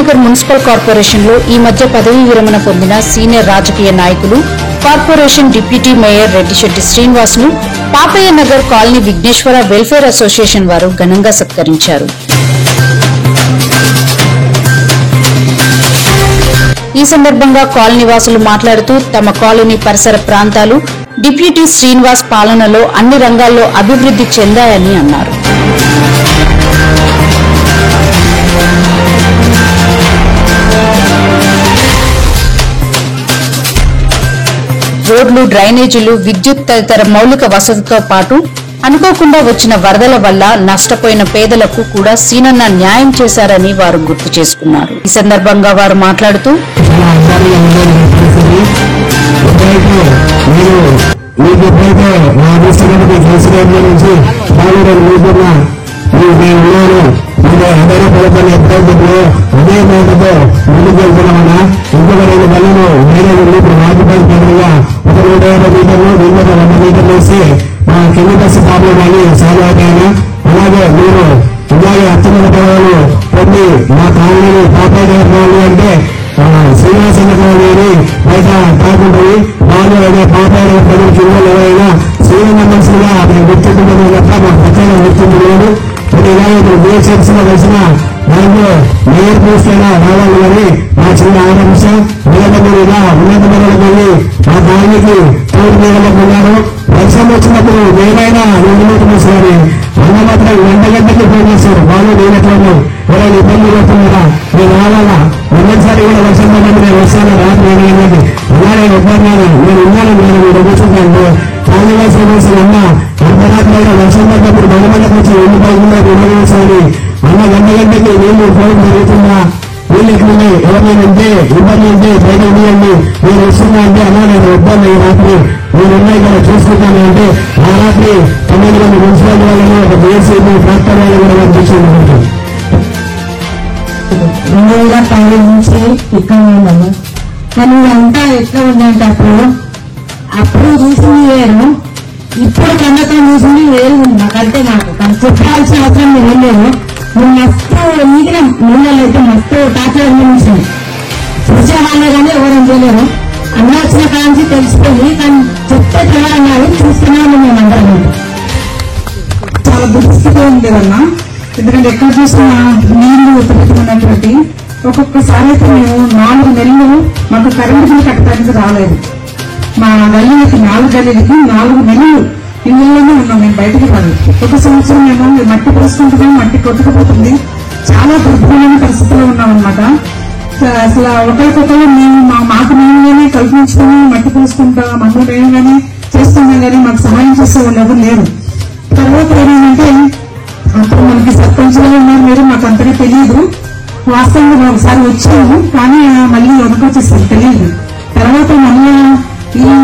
పాపయ్యనగర్ municipal corporation లో ఈ మధ్య పదవీ విరమణ పొందిన సీనియర్ రాజకీయ నాయకులు corporation deputy mayor Reddisetti Srinivas ను పాపయ్యనగర్ కాలనీ విఘ్నేశ్వర వెల్ఫేర్ అసోసియేషన్ వారు ఘనంగా సత్కరించారు. ఈ సందర్భంగా కాలనీ వాసులు మాట్లాడుతూ తమ కాలనీ పరిసర ప్రాంతాలు డిప్యూటీ శ్రీనివాస్ పాలనలో అన్ని రంగాల్లో అభివృద్ధి చెందాయని అన్నారు. రోడ్లు, డ్రైనేజీలు, విద్యుత్ తదితర మౌలిక వసతితో పాటు అనుకోకుండా వచ్చిన వరదల వల్ల నష్టపోయిన పేదలకు కూడా సీనన్న న్యాయం చేశారని వారు గుర్తు చేసుకున్నారు. ఈ సందర్భంగా వారు మాట్లాడుతూ అందరూ ప్రభుత్వాన్ని ఎప్పుడైతే అదే మేరతో ముందుకు వెళ్తున్నామన్నా ఇంకొక 2 బళ్ళను వేరే ఇప్పుడు వాటిపై కేంద్రంగా ఒక 150 మీటర్లు 100 మీటర్లు వేసి మా కింది బస్సు ప్రాబ్లం అని సాల్వ్ అవుతాయని, అలాగే మీరు ఇలాగే అత్యున్నత పదవులు పొంది మా కాలనీని పాపయ్యనగర్ కాలనీ అంటే శ్రీనివాసన్న కాలనీని బయట కాకుంటుంది వాళ్ళు అదే పాపయ్యనగర్ ప్రజలు కింద ఎవరైనా శ్రీరంగ మనుషులుగా అతని గుర్తింపుతుంది తప్ప మాకు ప్రత్యేక గుర్తింపు లేదు. ఇలాగే బిఎస్ఎఫ్స్ లో కలిసిన దాంట్లో మేయర్ పోస్ట్ అయినా రావాలి అని మా చిన్న ఆకాంక్ష. మీరు ఇలా ఉన్నత పదవులకు వెళ్ళి మా కాలనీకి తోడు మేరకు ఉన్నారు. వర్షం వచ్చినప్పుడు ఏమైనా 2 మీటర్లు కానీ అన్న మాత్రం గంటకి ఫోన్ చేస్తారు. వాళ్ళు నేనెట్లను ఎవరైనా ఇబ్బంది పడుతున్నారా నేను రావాలా, మొదటిసారి కూడా వర్షం పడినప్పుడు నేను వస్తాను రాత్రి 7 గంటలకి అలాగే ఒక్కరినాను నేను ఉన్నాను నేను మీరు కూర్చుంటాను కాలనీలో సమస్యలు అన్న అర్ధరాత్రి వర్షం పడినప్పుడు బలమండకు వచ్చి 2 పైకుండా 2 వేసాని అన్న గంటకి నీళ్లు ఫోన్ జరుగుతుందా, వీళ్ళు ఎట్లున్నాయి, ఎవరైనా ఉంటే ఇబ్బంది ఉంటే బయట ఉన్నాయండి మీరు వస్తున్నా అంటే అన్నా నేను వద్దాను ఈ రాత్రి నేనున్నా ఇక్కడ చూసుకుంటాను అంటే ఆ రాత్రి 9 మంది మున్సిపాలిటీ వాళ్ళని ఒక బిఎస్సీ ట్రాక్టర్ వాళ్ళు కూడా పంపించారు. 2010 నుంచి ఇక్కడ ఉన్నాము. కానీ అంతా ఎట్లా ఉందంటే అప్పుడు చూసింది వేరు, ఇప్పుడు కన్నతో చూసింది వేరు ఉంది. నాకంటే నాకు చెప్పాల్సిన అవసరం ఏం లేదు. నువ్వు మస్తు మిగిలిన నీళ్ళలో అయితే మస్తు టాక్టర్ చూసాను చూసేవాళ్ళే కానీ ఎవరు చేయలేరు. అన్న వచ్చిన కాంచి తెలిసిపోయి కానీ చెప్తే ఎవరన్నారు చూస్తున్నాము మేమందరం. చాలా దుస్థితి ఉంది కదన్నా, ఎందుకంటే ఎక్కడ చూసినా నీళ్లు పెట్టుకున్నటువంటి ఒక్కొక్కసారి అయితే మేము 4 నెలలు మాకు కరెంటు బిల్లు కట్టడానికి రాలేదు. మా గల్లీలకి 4 గల్లీలకి 4 నెలలు ఇళ్లలోనే ఉన్నాం, మేము బయటకు రాదు. ఒక సంవత్సరం మేము మట్టి పోసుకుంటున్నాం, మట్టి కొట్టుకుపోతుంది, చాలా దుర్భరమైన పరిస్థితిలో ఉన్నాం అనమాట. అసలు ఒకరికొకరు మేము మాకు మేముగానే కల్పించుకుని మట్టి పోసుకుంటాం, మందులు మేముగానే చేస్తున్నాం కానీ మాకు సహాయం చేసే వాళ్ళు ఎవరు లేరు. తర్వాత ఏమైందంటే అప్పుడు మనకి సర్పంచ్లో ఉన్నారు మీరు, మాకు అంతగా తెలియదు. వాస్తవంగా ఒకసారి వచ్చాము కానీ మళ్ళీ వెనకొచ్చేసారు తెలియదు. తర్వాత మళ్ళీ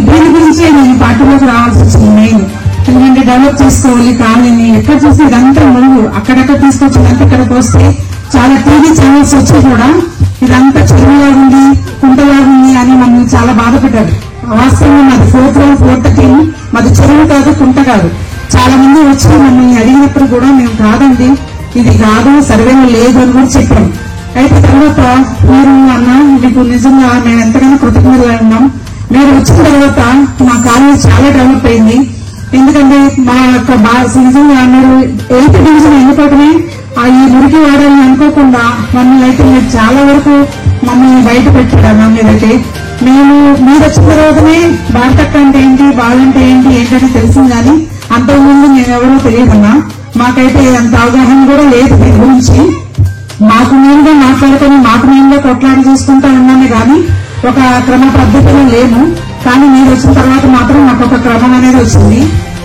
దీని గురించి నేను పార్టీలోకి రావాల్సి వచ్చింది. మెయిన్ ఎందుకంటే డెవలప్ చేసుకోవాలి కాలనీ, ఎక్కడ చూసి ఇదంతా ముందు అక్కడెక్కడ తీసుకొచ్చిందంటే ఇక్కడికి వస్తే చాలా టీవీ ఛానల్స్ వచ్చి కూడా ఇదంతా చెరువులా ఉంది కుంటలా ఉంది అని మమ్మల్ని చాలా బాధపడ్డారు. వాస్తవంగా మాది 4th row 4th team, మాది చెరువు కాదు కుంట కాదు. చాలా మంది వచ్చి మమ్మల్ని అడిగినప్పుడు కూడా మేము కాదండి ఇది కాదు సర్వేలో లేదు అని కూడా చెప్పాం. అయితే తర్వాత మీరు అన్న మీకు నిజంగా మేము ఎంతగానో కృతజ్ఞతగా ఉన్నాం. మీరు వచ్చిన తర్వాత మా కాలనీ చాలా డెవలప్ అయింది. ఎందుకంటే మా యొక్క నిజంగా మీరు 8th division ఎన్నుకోవటమే ఈ మురికి వాడాలని అనుకోకుండా మమ్మల్ని అయితే మీరు చాలా వరకు మమ్మల్ని బయట పెట్టారు. మా మీదైతే మేము మీరు వచ్చిన తర్వాతనే భారతక్క అంటే ఏంటి బాలంటే ఏంటి ఏంటని తెలిసింది కానీ అంతకుముందు మేము ఎవరో తెలియదన్నా. మాకైతే అంత అవగాహన కూడా లేదు దీని గురించి. మాకు మేలుగా మాట్లాడుకొని మాకు మేలుగా కొట్లాడి చూసుకుంటా ఉన్నామే కానీ ఒక క్రమ పద్ధతిలో లేము. కానీ మీరు వచ్చిన తర్వాత మాత్రం మాకు ఒక క్రమం అనేది వచ్చింది.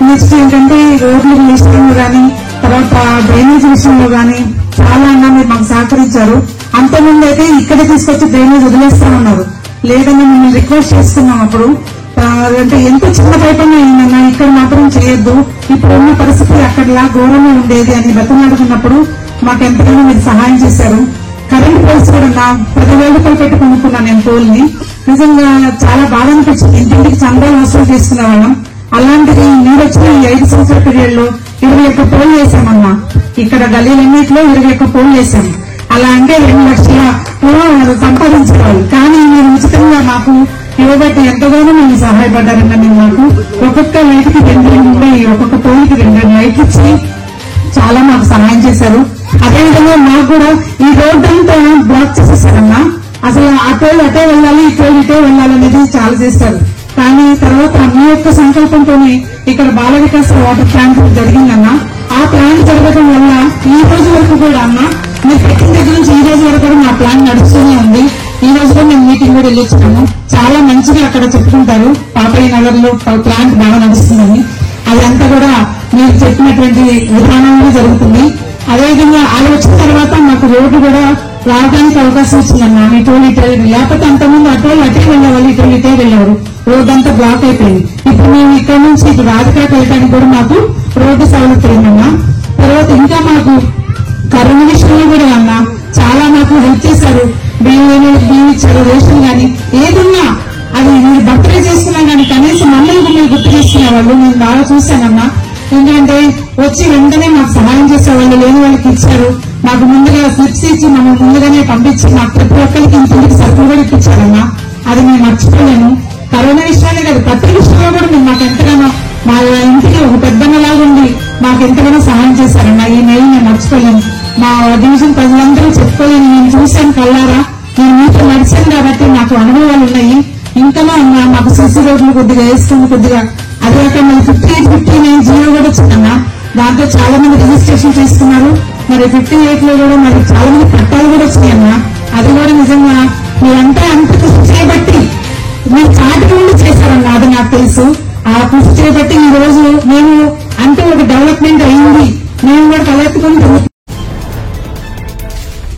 నెక్స్ట్ ఏంటంటే రోడ్ల విషయంలో కానీ తర్వాత డ్రైనేజ్ విషయంలో కానీ చాలా మీరు మాకు సహకరించారు. అంతకుముందు అయితే ఇక్కడ తీసుకొచ్చి డ్రైనేజ్ వదిలేస్తామన్నారు, లేదని మేము రిక్వెస్ట్ చేస్తున్నాం. అప్పుడు అంటే ఎంత చిన్న పైపన్నా అయిందన్నా ఇక్కడ మాత్రం చేయొద్దు, ఇప్పుడున్న పరిస్థితి అక్కడలా ఘోరంగా ఉండేది అని బతిమాడుకున్నప్పుడు మాకు ఎంతగానో మీరు సహాయం చేశారు. కరెంట్ పోల్స్ కూడా 10,000 రూపాయలు పెట్టి కొనుక్కున్నాను నేను పోల్ని. నిజంగా చాలా బాధ అనిపించింది, ఇంటింటికి చందాలు వసూలు చేసుకునే వాళ్ళం. అలాంటిది మీరు వచ్చిన ఈ 5 సంవత్సరాల పీరియడ్ లో 21 పోల్ వేసామన్నా. ఇక్కడ గల్లీలన్నింటిలో 21 పోల్ వేసాం. అలా అంటే 2 లక్షల సంపాదించేవాళ్ళు. కానీ మీరు ఉచితంగా మాకు ఇవ్వబట్టి ఎంతగానో మేము సహాయపడ్డారన్న మీరు మాకు ఒక్కొక్క లైట్కి 2 ఉంటాయి, ఒక్కొక్క పోలికి 2 లైట్లు ఇచ్చి చాలా మాకు సహాయం చేశారు. అదేవిధంగా మాకు కూడా ఈ రోడ్డు అంతా బ్లాక్ చేసేసారన్నా. అసలు అటే వెళ్ళాలి, ఇటే వెళ్ళాలనేది చాలా చేస్తారు. కానీ తర్వాత మీ యొక్క సంకల్పంతోనే ఇక్కడ బాల వికాస్ వాటర్ ప్లాంట్ జరిగిందన్నా. ఆ ప్లాంట్ జరగడం వల్ల ఈ రోజు వరకు కూడా అన్న మీరు పెట్టిన దగ్గర నుంచి ఈ రోజు వరకు కూడా మా ప్లాన్ నడుస్తూనే ఉంది. ఈ రోజు కూడా మేము మీటింగ్ కూడా వెళ్ళొచ్చాము. చాలా మంచిగా అక్కడ చెప్పుకుంటారు పాపయ్య నగర్ లో ప్లాంట్ బాగా నడుస్తుందని. అదంతా కూడా మీరు చెప్పినటువంటి విధానంలో జరుగుతుంది. అదేవిధంగా అది వచ్చిన తర్వాత మాకు రోడ్డు కూడా రావడానికి అవకాశం వచ్చిందన్నా. ఇటే లేకపోతే అంతకుముందు అటే వెళ్ళేవాళ్ళు, ఇటే వెళ్ళేవారు. రోడ్డు అంతా బ్లాక్ అయిపోయింది. ఇప్పుడు మేము ఇక్కడ నుంచి ఇటు రాజకాకి వెళ్ళడానికి కూడా మాకు రోడ్డు సౌలభ్యం అయిందన్నా. తర్వాత ఇంకా మాకు కరోనా విషయంలో కూడా అన్నా చాలా మాకు హెల్ప్ చేశారు. బియ్యం ఇచ్చారు, రేషన్ కానీ ఏదున్నా అది మీరు బర్త్డే చేసుకున్నా కానీ కనీసం మమ్మల్ని మీరు గుర్తు చేసుకునే వాళ్ళు నేను బాగా చూశానన్నా. ఎందుకంటే వచ్చి వెంటనే మాకు సహాయం చేసేవాళ్ళు, లేని వాళ్ళకి ఇచ్చారు. మాకు ముందుగా స్లిప్స్ ఇచ్చి మమ్మల్ని ముందుగానే పంపించి మాకు ప్రతి ఒక్కరికి ఇంటికి సరుకులు కూడా ఇప్పించారన్నా. అది మేము మర్చిపోలేను. కరోనా విషయాన్ని కాదు, ప్రతి విషయంలో కూడా మేము మాకు ఎంతగానో మా ఇంటికి ఒక పెద్దమ్మలాగా ఉండి మాకు ఎంతగానో సహాయం చేశారన్నా. ఈ నెల మేము మర్చిపోలేము. మా డివిజన్ ప్రజలందరూ చెప్పుకోలేని నేను చూశాను కళ్ళారా. నేను మీతో నడిచాను కాబట్టి నాకు అనుభవాలు ఉన్నాయి. ఇంకా మాకు సిసి రోడ్లు కొద్దిగా వేస్తుంది కొద్దిగా. అదే కాక మళ్ళీ 58-59 జీరో కూడా వచ్చిందన్నా. దాంతో చాలా మంది రిజిస్ట్రేషన్ చేసుకున్నారు. మరి 58 లో కూడా మరి చాలా మంది పట్టాలు కూడా వచ్చినాయన్నా. అది కూడా నిజంగా మీరంతా అంత కృషి చేయబట్టి మీరు చాటి నుండి చేశారన్నా. అది నాకు తెలుసు. ఆ కృషి చేయబట్టి ఈ రోజు మేము అంటే ఒక డెవలప్మెంట్ అయింది. మేము కూడా తలెత్తుకుని